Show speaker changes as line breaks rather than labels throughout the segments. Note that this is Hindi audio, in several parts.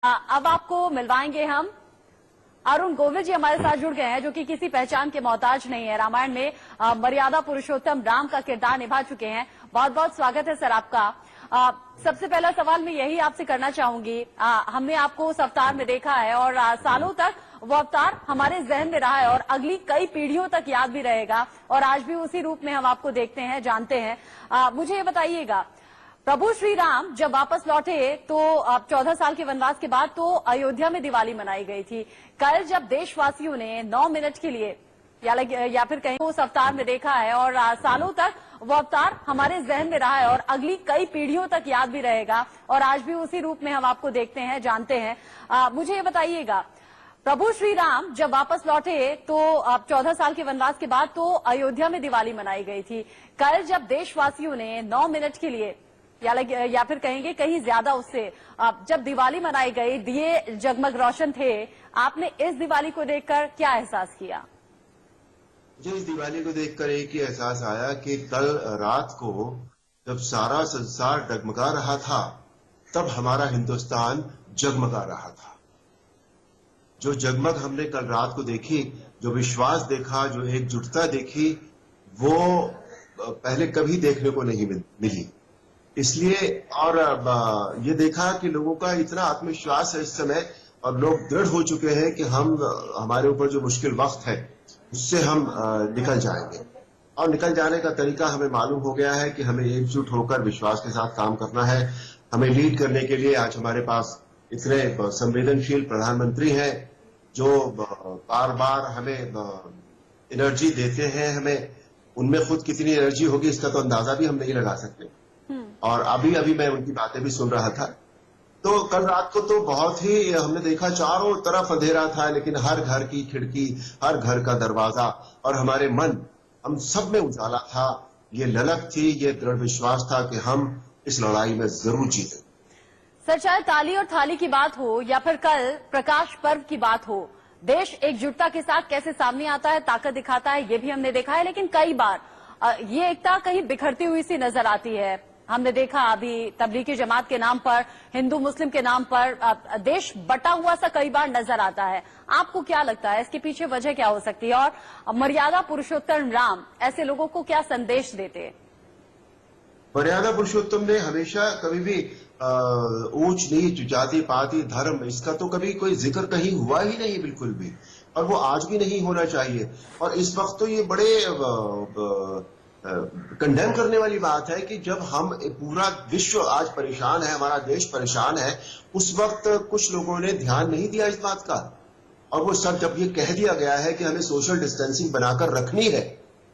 अब आपको मिलवाएंगे हम अरुण गोविल जी हमारे साथ जुड़ गए हैं, जो कि किसी पहचान के मोहताज नहीं है। रामायण में मर्यादा पुरुषोत्तम राम का किरदार निभा चुके हैं। बहुत बहुत स्वागत है सर आपका। सबसे पहला सवाल मैं यही आपसे करना चाहूंगी। हमने आपको उस अवतार में देखा है और सालों तक वो अवतार हमारे जहन में रहा है और अगली कई पीढ़ियों तक याद भी रहेगा और आज भी उसी रूप में हम आपको देखते हैं, जानते हैं। मुझे ये बताइएगा, प्रभु श्री राम जब वापस लौटे तो 14 साल के वनवास के बाद तो अयोध्या में दिवाली मनाई गई थी। कल जब देशवासियों ने 9 मिनट के लिए या फिर कहीं उस अवतार में देखा है और सालों तक वो अवतार हमारे जहन में रहा है और अगली कई पीढ़ियों तक याद भी रहेगा और आज भी उसी रूप में हम आपको देखते हैं, जानते हैं। मुझे ये बताइएगा, प्रभु श्री राम जब वापस लौटे तो 14 साल के वनवास के बाद तो अयोध्या में दिवाली मनाई गई थी। कल जब देशवासियों ने 9 मिनट के लिए या फिर कहेंगे कहीं ज्यादा उससे जब दिवाली मनाई गई, दिए जगमग रोशन थे, आपने इस दिवाली को देखकर क्या एहसास किया?
मुझे इस दिवाली को देखकर एक ही एहसास आया कि कल रात को जब सारा संसार डगमगा रहा था तब हमारा हिंदुस्तान जगमगा रहा था। जो जगमग हमने कल रात को देखी, जो विश्वास देखा, जो एकजुटता देखी, वो पहले कभी देखने को नहीं मिली। इसलिए और ये देखा कि लोगों का इतना आत्मविश्वास है इस समय और लोग दृढ़ हो चुके हैं कि हमारे ऊपर जो मुश्किल वक्त है उससे हम निकल जाएंगे। और निकल जाने का तरीका हमें मालूम हो गया है कि हमें एकजुट होकर विश्वास के साथ काम करना है। हमें लीड करने के लिए आज हमारे पास इतने संवेदनशील प्रधानमंत्री हैं जो बार बार हमें एनर्जी देते हैं। हमें उनमें खुद कितनी एनर्जी होगी इसका तो अंदाजा भी हम नहीं लगा सकते। और अभी मैं उनकी बातें भी सुन रहा था। तो कल रात को तो बहुत ही हमने देखा, चारों तरफ अंधेरा था, लेकिन हर घर की खिड़की, हर घर का दरवाजा और हमारे मन, हम सब में उजाला था। ये ललक थी, ये दृढ़ विश्वास था कि हम इस लड़ाई में जरूर जीतें।
सर, चाहे ताली और थाली की बात हो या फिर कल प्रकाश पर्व की बात हो, देश एकजुटता के साथ कैसे सामने आता है, ताकत दिखाता है, ये भी हमने देखा है। लेकिन कई बार ये एकता कहीं बिखरती हुई सी नजर आती है। हमने देखा अभी तबलीगी जमात के नाम पर, हिंदू मुस्लिम के नाम पर देश बटा हुआ सा कई बार नजर आता है। आपको क्या लगता है इसके पीछे वजह क्या हो सकती है और मर्यादा पुरुषोत्तम राम ऐसे लोगों को क्या संदेश देते हैं?
मर्यादा पुरुषोत्तम ने हमेशा कभी भी ऊंच नीच, जाति पाति, धर्म, इसका तो कभी कोई जिक्र कहीं हुआ ही नहीं, बिल्कुल भी। और वो आज भी नहीं होना चाहिए। और इस वक्त तो ये बड़े कंडेम करने वाली बात है कि जब हम पूरा विश्व आज परेशान है, हमारा देश परेशान है, उस वक्त कुछ लोगों ने ध्यान नहीं दिया इस बात का। और वो सब जब ये कह दिया गया है कि हमें सोशल डिस्टेंसिंग बनाकर रखनी है,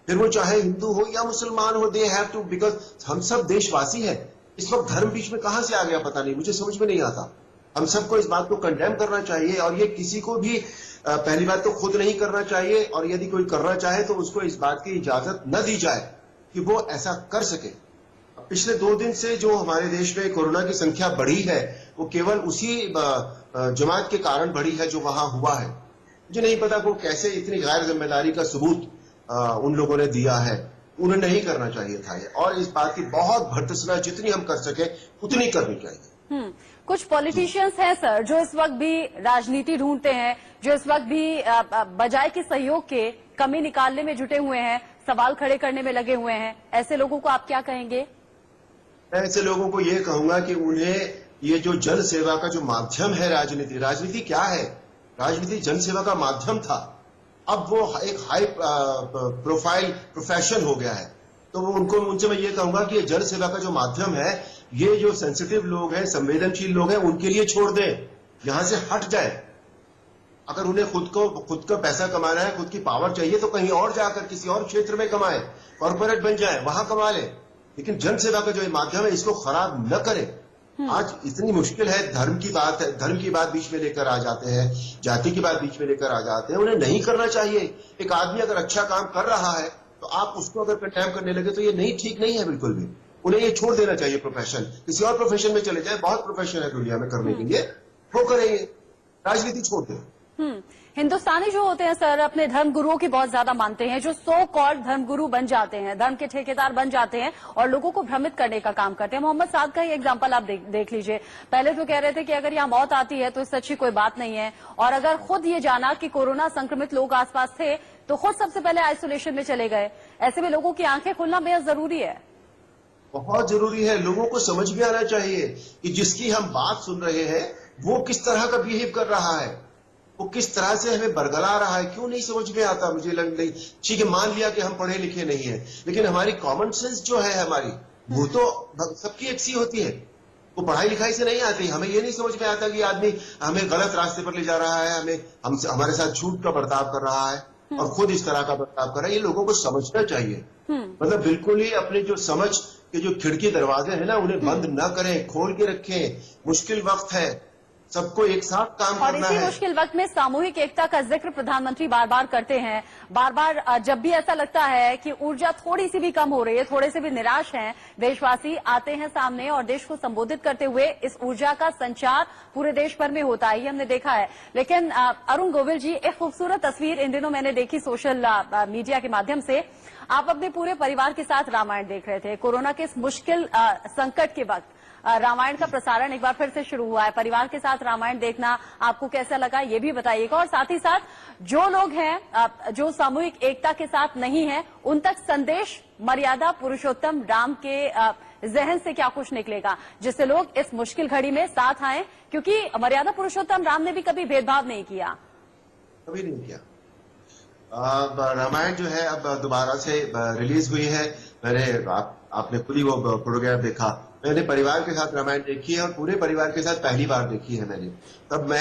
फिर वो चाहे हिंदू हो या मुसलमान हो, दे हैव टू, बिकॉज हम सब देशवासी हैं। इस वक्त धर्म बीच में कहां से आ गया पता नहीं, मुझे समझ में नहीं आता। हम सबको इस बात को कंडेम करना चाहिए और ये किसी को भी पहली बात तो खुद नहीं करना चाहिए, और यदि कोई करना चाहे तो उसको इस बात की इजाजत न दी जाए कि वो ऐसा कर सके। पिछले 2 दिन से जो हमारे देश में कोरोना की संख्या बढ़ी है, वो केवल उसी जमात के कारण बढ़ी है जो वहां हुआ है। मुझे नहीं पता वो कैसे इतनी गैर जिम्मेदारी का सबूत उन लोगों ने दिया है। उन्हें नहीं करना चाहिए था ये, और इस बात की बहुत भर्त्सना जितनी हम कर सके उतनी करनी चाहिए।
कुछ पॉलिटिशियंस हैं सर जो इस वक्त भी राजनीति ढूंढते हैं, जो इस वक्त भी बजाय के सहयोग के कमी निकालने में जुटे हुए हैं, सवाल खड़े करने में लगे हुए हैं। ऐसे लोगों को आप क्या कहेंगे?
मैं ऐसे लोगों को ये कहूंगा कि उन्हें ये जो जन सेवा का जो माध्यम है, राजनीति क्या है? राजनीति जन सेवा का माध्यम था, अब वो एक हाई प्रोफाइल प्रोफेशन हो गया है। तो उनसे मैं ये कहूंगा कि ये जन सेवा का जो माध्यम है, ये जो सेंसिटिव लोग हैं, संवेदनशील लोग हैं, उनके लिए छोड़ दें, यहां से हट जाए। अगर उन्हें खुद का पैसा कमाना है, खुद की पावर चाहिए, तो कहीं और जाकर किसी और क्षेत्र में कमाए, कॉर्पोरेट बन जाए, वहां कमा ले। लेकिन जन सेवा का जो माध्यम है, इसको खराब न करें। आज इतनी मुश्किल है, धर्म की बात है, धर्म की बात बीच में लेकर आ जाते हैं, जाति की बात बीच में लेकर आ जाते हैं। उन्हें नहीं करना चाहिए। एक आदमी अगर अच्छा काम कर रहा है तो आप उसको अगर कंडेम करने लगे तो ये नहीं, ठीक नहीं है बिल्कुल भी। उन्हें ये छोड़ देना चाहिए प्रोफेशन, किसी और प्रोफेशन में चले जाए। बहुत प्रोफेशन है दुनिया में करने के लिए, वो करेंगे, राजनीति छोड़ दें।
हिंदुस्तानी जो होते हैं सर अपने धर्म गुरुओं की बहुत ज्यादा मानते हैं, जो सो कॉल्ड धर्म गुरु बन जाते हैं, धर्म के ठेकेदार बन जाते हैं और लोगों को भ्रमित करने का काम करते हैं। मोहम्मद साद का ही एग्जांपल आप देख लीजिए। पहले तो कह रहे थे कि अगर यहाँ मौत आती है तो इससे अच्छी कोई बात नहीं है, और अगर खुद ये जाना कि कोरोना संक्रमित लोग आसपास थे तो खुद सबसे पहले आइसोलेशन में चले गए। ऐसे में लोगों की आंखें खुलना बेहद जरूरी है।
बहुत जरूरी है। लोगों को समझ में आना चाहिए कि जिसकी हम बात सुन रहे हैं वो किस तरह का बिहेव कर रहा है, वो किस तरह से हमें बरगला रहा है। क्यों नहीं समझ में आता? मुझे लग नहीं। ठीक है, मान लिया कि हम पढ़े लिखे नहीं है, लेकिन हमारी कॉमन सेंस जो है हमारी, वो तो सबकी एक सी होती है। वो पढ़ाई लिखाई से नहीं आती। हमें ये नहीं समझ में आता कि आदमी हमें गलत रास्ते पर ले जा रहा है, हमारे साथ झूठ का बर्ताव कर रहा है और खुद इस तरह का बर्ताव कर रहा है। ये लोगों को समझना चाहिए। मतलब बिल्कुल ही अपने जो समझ के जो खिड़की दरवाजे है ना, उन्हें बंद न करें, खोल के रखें। मुश्किल वक्त है, सबको एक साथ काम
और
करना
इसी
है।
मुश्किल वक्त में सामूहिक एकता का जिक्र प्रधानमंत्री बार बार करते हैं। बार बार जब भी ऐसा लगता है कि ऊर्जा थोड़ी सी भी कम हो रही है, थोड़े से भी निराश हैं देशवासी, आते हैं सामने और देश को संबोधित करते हुए इस ऊर्जा का संचार पूरे देश भर में होता है, ये हमने देखा है। लेकिन अरुण गोविल जी, एक खूबसूरत तस्वीर इन दिनों मैंने देखी सोशल मीडिया के माध्यम से। आप अपने पूरे परिवार के साथ रामायण देख रहे थे। कोरोना के इस मुश्किल संकट के वक्त रामायण का प्रसारण एक बार फिर से शुरू हुआ है। परिवार के साथ रामायण देखना आपको कैसा लगा, ये भी बताइएगा। और साथ ही साथ जो लोग हैं जो सामूहिक एकता के साथ नहीं है, उन तक संदेश मर्यादा पुरुषोत्तम राम के जहन से क्या कुछ निकलेगा, जिससे लोग इस मुश्किल घड़ी में साथ आए, क्योंकि मर्यादा पुरुषोत्तम राम ने भी कभी भेदभाव नहीं किया।
कभी नहीं किया। रामायण जो है अब दोबारा से रिलीज हुई है। आपने खुद ही वो प्रोग्राम देखा। मैंने परिवार के साथ रामायण देखी है और पूरे परिवार के साथ पहली बार देखी है मैंने। तब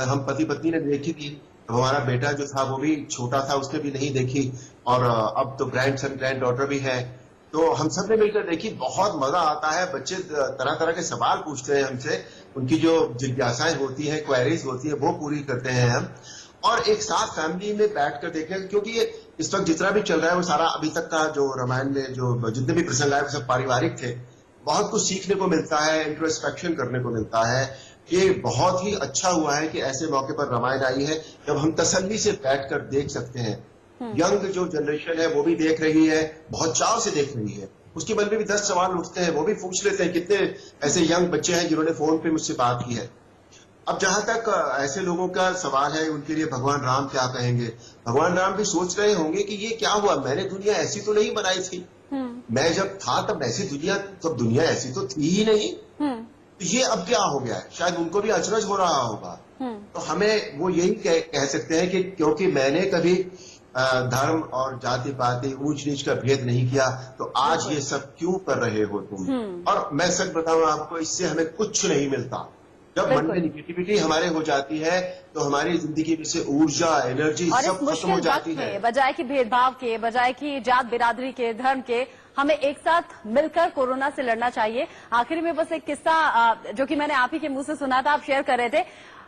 हम पति पत्नी ने देखी थी, तो हमारा बेटा जो था वो भी छोटा था, उसने भी नहीं देखी, और अब तो ग्रैंड डॉटर भी है, तो हम सब ने मिलकर देखी। बहुत मजा आता है। बच्चे तरह तरह के सवाल पूछते हैं हमसे, उनकी जो जिज्ञासाएं होती हैं, क्वेरीज होती है, वो पूरी करते हैं हम, और एक साथ फैमिली में बैठ कर देखें। क्योंकि ये इस वक्त जितना भी चल रहा है वो सारा अभी तक का जो रामायण में जो जितने भी प्रसंग आए वो सब पारिवारिक थे। बहुत कुछ सीखने को मिलता है, इंट्रोस्पेक्शन करने को मिलता है। ये बहुत ही अच्छा हुआ है कि ऐसे मौके पर रामायण आई है जब हम तसल्ली से बैठकर देख सकते हैं। यंग जो जनरेशन है वो भी देख रही है, बहुत चाव से देख रही है। उसके मन में भी 10 सवाल उठते हैं, वो भी पूछ लेते हैं। कितने ऐसे यंग बच्चे हैं जिन्होंने फोन पे मुझसे बात की है। अब जहां तक ऐसे लोगों का सवाल है, उनके लिए भगवान राम क्या कहेंगे? भगवान राम भी सोच रहे होंगे कि ये क्या हुआ, मैंने दुनिया ऐसी तो नहीं बनाई थी। मैं जब था तब ऐसी दुनिया ऐसी तो थी ही नहीं। तो ये अब क्या हो गया है? शायद उनको भी अचरज हो रहा होगा। तो हमें वो यही कह सकते हैं कि क्योंकि मैंने कभी धर्म और जाति पाति ऊंच नीच का भेद नहीं किया, तो आज ये सब क्यों कर रहे हो तुम? और मैं सच बताऊं आपको, इससे हमें कुछ नहीं मिलता। जब मन में निगेटिविटी हमारे हो जाती है तो हमारी जिंदगी में से ऊर्जा, एनर्जी सब खत्म हो जाती है।
बजाय कि भेदभाव के, बजाय कि जात बिरादरी के, धर्म के, हमें एक साथ मिलकर कोरोना से लड़ना चाहिए। आखिर में बस एक किस्सा जो कि मैंने आप ही के मुंह से सुना था, आप शेयर कर रहे थे।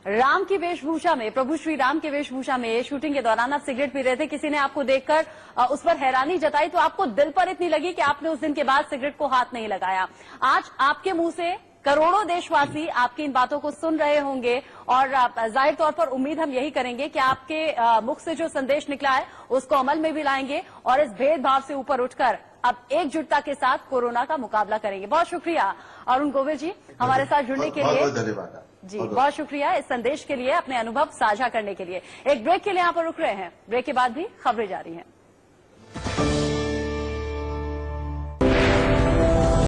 राम की वेशभूषा में, प्रभु श्री राम की वेशभूषा में शूटिंग के दौरान आप सिगरेट पी रहे थे। किसी ने आपको देखकर उस पर हैरानी जताई, तो आपको दिल पर इतनी लगी कि आपने उस दिन के बाद सिगरेट को हाथ नहीं लगाया। आज आपके मुंह से करोड़ों देशवासी आपकी इन बातों को सुन रहे होंगे, और जाहिर तौर पर उम्मीद हम यही करेंगे कि आपके मुख से जो संदेश निकला है उसको अमल में भी लाएंगे और इस भेदभाव से ऊपर उठकर अब एकजुटता के साथ कोरोना का मुकाबला करेंगे। बहुत शुक्रिया अरुण गोविल जी हमारे साथ जुड़ने के लिए।
धन्यवाद
जी, बहुत शुक्रिया इस संदेश के लिए, अपने अनुभव साझा करने के लिए। एक ब्रेक के लिए यहाँ पर रुक रहे हैं। ब्रेक के बाद भी खबरें जारी हैं।